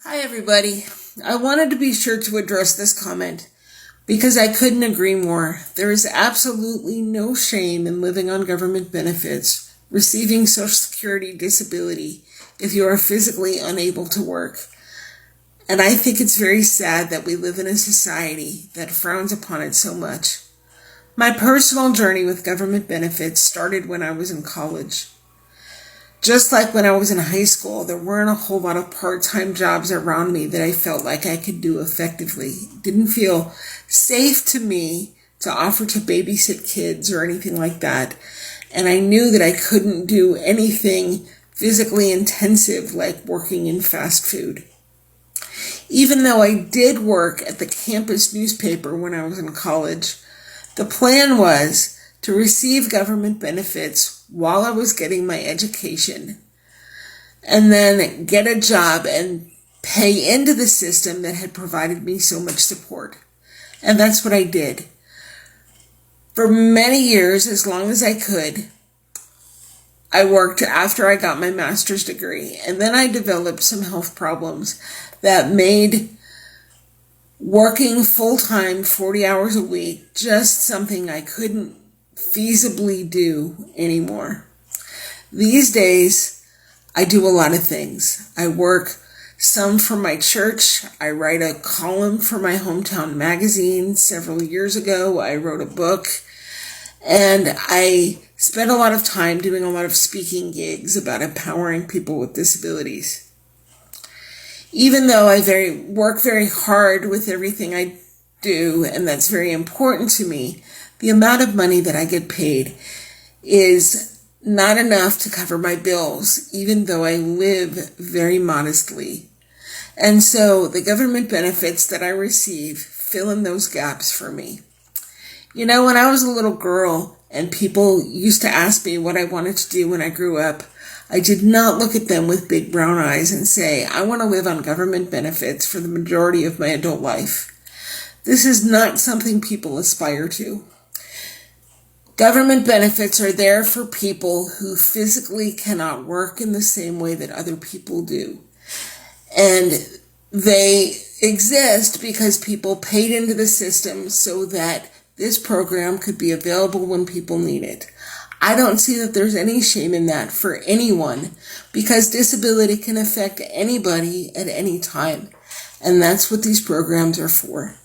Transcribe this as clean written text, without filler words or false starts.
Hi, everybody. I wanted to be sure to address this comment because I couldn't agree more. There is absolutely no shame in living on government benefits, receiving Social Security disability if you are physically unable to work. And I think it's very sad that we live in a society that frowns upon it so much. My personal journey with government benefits started when I was in college. Just like when I was in high school, there weren't a whole lot of part-time jobs around me that I felt like I could do effectively. It didn't feel safe to me to offer to babysit kids or anything like that. And I knew that I couldn't do anything physically intensive like working in fast food. Even though I did work at the campus newspaper when I was in college, the plan was to receive government benefits while I was getting my education and then get a job and pay into the system that had provided me so much support. And that's what I did. For many years, as long as I could, I worked after I got my master's degree, and then I developed some health problems that made working full-time 40 hours a week just something I couldn't feasibly do anymore. These days, I do a lot of things. I work some for my church. I write a column for my hometown magazine. Several years ago, I wrote a book, and I spent a lot of time doing a lot of speaking gigs about empowering people with disabilities. Even though I work very hard with everything I do, and that's very important to me, the amount of money that I get paid is not enough to cover my bills, even though I live very modestly. And so the government benefits that I receive fill in those gaps for me. You know, when I was a little girl and people used to ask me what I wanted to do when I grew up, I did not look at them with big brown eyes and say, I want to live on government benefits for the majority of my adult life. This is not something people aspire to. Government benefits are there for people who physically cannot work in the same way that other people do. And they exist because people paid into the system so that this program could be available when people need it. I don't see that there's any shame in that for anyone because disability can affect anybody at any time. And that's what these programs are for.